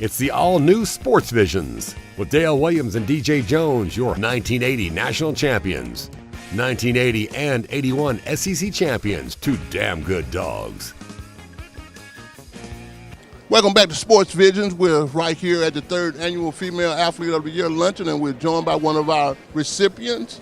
It's the all-new Sports Visions with Dale Williams and DJ Jones, your 1980 national champions. 1980 and 81 SEC champions, two damn good dogs. Welcome back to Sports Visions. We're right here at the 3rd Annual Female Athlete of the Year Luncheon, and we're joined by one of our recipients,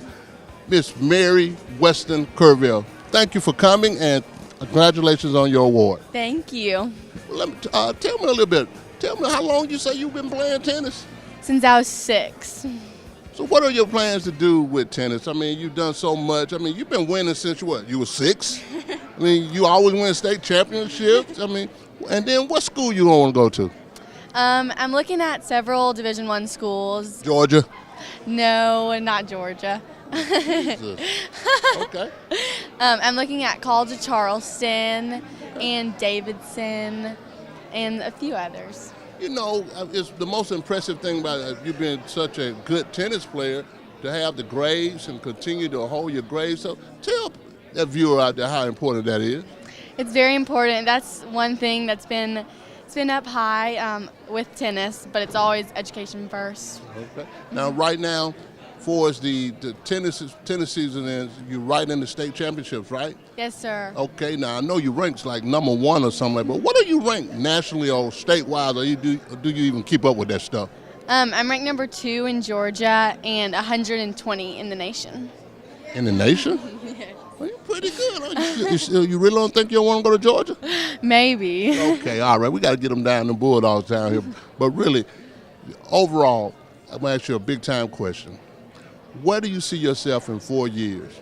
Miss Mary Weston Kerrville. Thank you for coming, and congratulations on your award. Thank you. Tell me a little bit. Tell me, how long you say you've been playing tennis? Since I was 6. So what are your plans to do with tennis? I mean, you've done so much. I mean, you've been winning since you were 6? I mean, you always win state championships. I mean, and then what school you want to go to? I'm looking at several Division I schools. Georgia? No, not Georgia. Jesus. Okay. I'm looking at College of Charleston and Davidson and a few others. You know, it's the most impressive thing about you being such a good tennis player to have the grades and continue to hold your grades. So tell that viewer out there how important that is. It's very important. That's one thing that's been up high with tennis, but it's always education first. Okay. Now, right now, for as the tennis season is, you're right in the state championships, right? Yes, sir. Okay. Now, I know you ranked like number 1 or something like that, but what are you ranked nationally or statewide, or do you even keep up with that stuff? I'm ranked number 2 in Georgia and 120 in the nation. In the nation? Yes. Well, you're pretty good. You really don't think you want to go to Georgia? Maybe. Okay, all right. We got to get them down, the Bulldogs down here. But really, overall, I'm going to ask you a big-time question. Where do you see yourself in 4 years?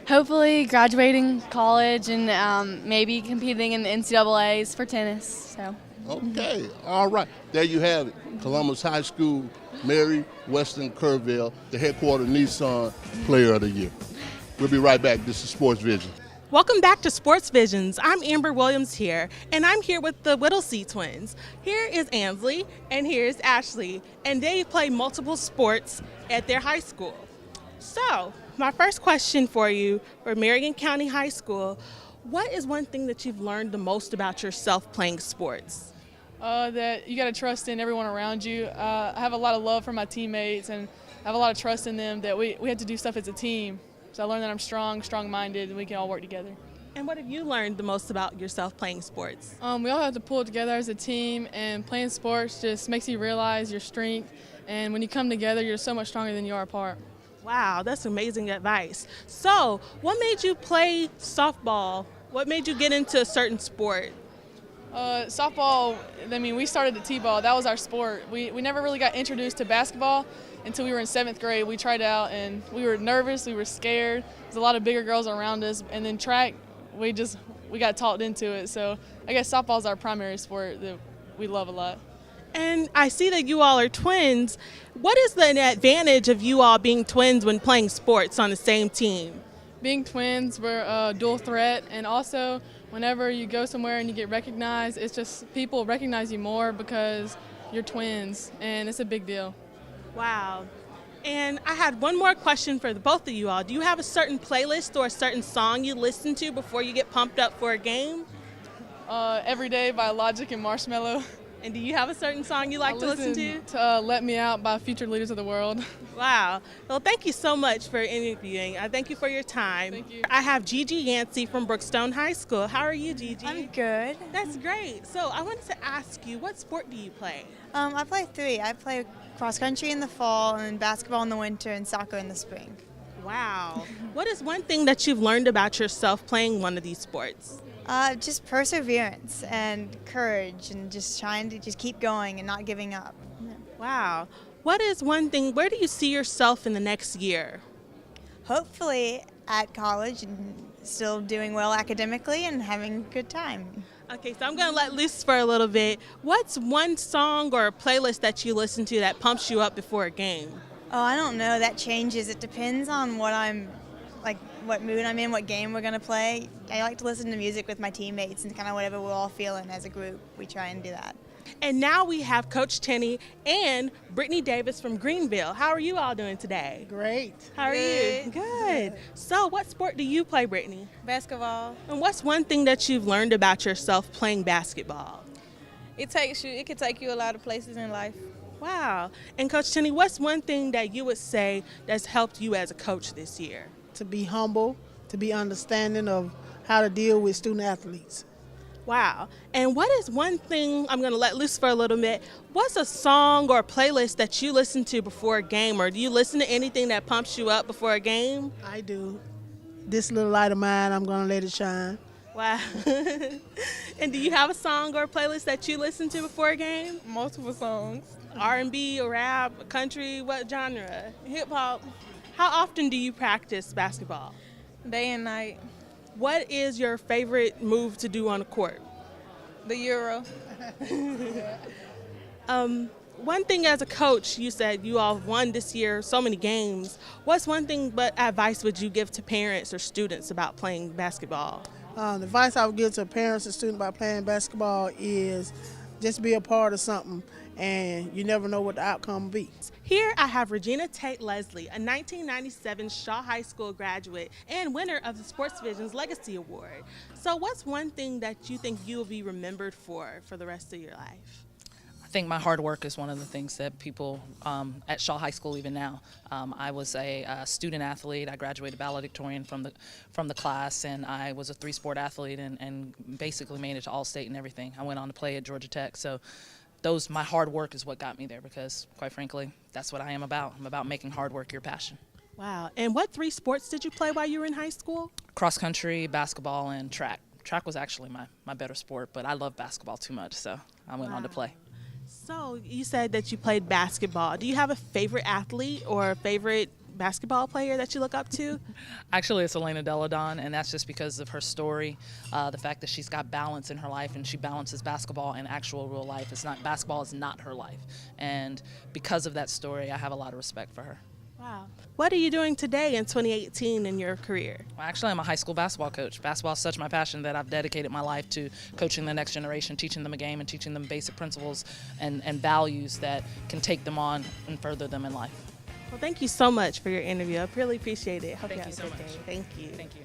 Hopefully graduating college and maybe competing in the NCAAs for tennis. So. Okay, all right. There you have it. Columbus High School, Mary Weston Kerrville, the headquarters Nissan Player of the Year. We'll be right back. This is Sports Vision. Welcome back to Sports Visions. I'm Amber Williams here, and I'm here with the Whittlesey twins. Here is Ansley, and here's Ashley, and they play multiple sports at their high school. So, my first question for you, for Marion County High School, what is one thing that you've learned the most about yourself playing sports? That you got to trust in everyone around you. I have a lot of love for my teammates, and I have a lot of trust in them that we have to do stuff as a team. So I learned that I'm strong-minded, and we can all work together. And what have you learned the most about yourself playing sports? We all have to pull together as a team, and playing sports just makes you realize your strength. And when you come together, you're so much stronger than you are apart. Wow, that's amazing advice. So, what made you play softball? What made you get into a certain sport? Softball, I mean, we started the T-ball. That was our sport. We never really got introduced to basketball until we were in 7th grade. We tried out, and we were nervous. We were scared. There's a lot of bigger girls around us. And then track, we got talked into it. So I guess softball is our primary sport that we love a lot. And I see that you all are twins. What is the advantage of you all being twins when playing sports on the same team? Being twins, we're a dual threat, and also whenever you go somewhere and you get recognized, it's just people recognize you more because you're twins, and it's a big deal. Wow. And I had one more question for the both of you all. Do you have a certain playlist or a certain song you listen to before you get pumped up for a game? Every Day by Logic and Marshmello. And do you have a certain song you like to listen to Let Me Out by Future Leaders of the World. Wow. Well, thank you so much for interviewing. I thank you for your time. Thank you. I have Gigi Yancey from Brookstone High School. How are you, Gigi? I'm good. That's great. So I wanted to ask you, what sport do you play? I play 3. I play cross country in the fall, and basketball in the winter, and soccer in the spring. Wow. What is one thing that you've learned about yourself playing one of these sports? Just perseverance and courage, and just trying to just keep going and not giving up. Wow. What is one thing, where do you see yourself in the next year? Hopefully at college and still doing well academically and having a good time. Okay, so I'm going to let loose for a little bit. What's one song or a playlist that you listen to that pumps you up before a game? Oh, I don't know. That changes. It depends on what mood I'm in, what game we're going to play. I like to listen to music with my teammates and kind of whatever we're all feeling as a group. We try and do that. And now we have Coach Tenney and Brittany Davis from Greenville. How are you all doing today? Great. How are you? Good. So what sport do you play, Brittany? Basketball. And what's one thing that you've learned about yourself playing basketball? It can take you a lot of places in life. Wow. And Coach Tenney, what's one thing that you would say that's helped you as a coach this year? To be humble, to be understanding of how to deal with student athletes. Wow. And what is one thing, I'm going to let loose for a little bit, what's a song or playlist that you listen to before a game, or do you listen to anything that pumps you up before a game? I do. This little light of mine, I'm going to let it shine. Wow. And do you have a song or playlist that you listen to before a game? Multiple songs. R&B, rap, country, what genre? Hip hop, How often do you practice basketball? day and night. What is your favorite move to do on the court? The Euro. One thing as a coach, you said you all won this year so many games. What's one thing but advice would you give to parents or students about playing basketball? The advice I would give to parents and students about playing basketball is just be a part of something, and you never know what the outcome will be. Here I have Regina Tate Leslie, a 1997 Shaw High School graduate and winner of the Sports Vision's Legacy Award. So what's one thing that you think you'll be remembered for the rest of your life? I think my hard work is one of the things that people at Shaw High School even now. I was a student athlete. I graduated valedictorian from the class, and I was a three-sport athlete and basically made it to All-State and everything. I went on to play at Georgia Tech. So my hard work is what got me there because, quite frankly, that's what I am about. I'm about making hard work your passion. Wow. And what three sports did you play while you were in high school? Cross country, basketball, and track. Track was actually my better sport, but I love basketball too much, so I went on to play. So you said that you played basketball. Do you have a favorite athlete or a favorite basketball player that you look up to? Actually, it's Elena Deladon, and that's just because of her story, the fact that she's got balance in her life and she balances basketball and actual real life. Basketball is not her life, and because of that story, I have a lot of respect for her. Wow. What are you doing today in 2018 in your career? Well, actually, I'm a high school basketball coach. Basketball is such my passion that I've dedicated my life to coaching the next generation, teaching them a game and teaching them basic principles and values that can take them on and further them in life. Well, thank you so much for your interview. I really appreciate it. Hope Thank you you have a so good much. day. Thank you. Thank you.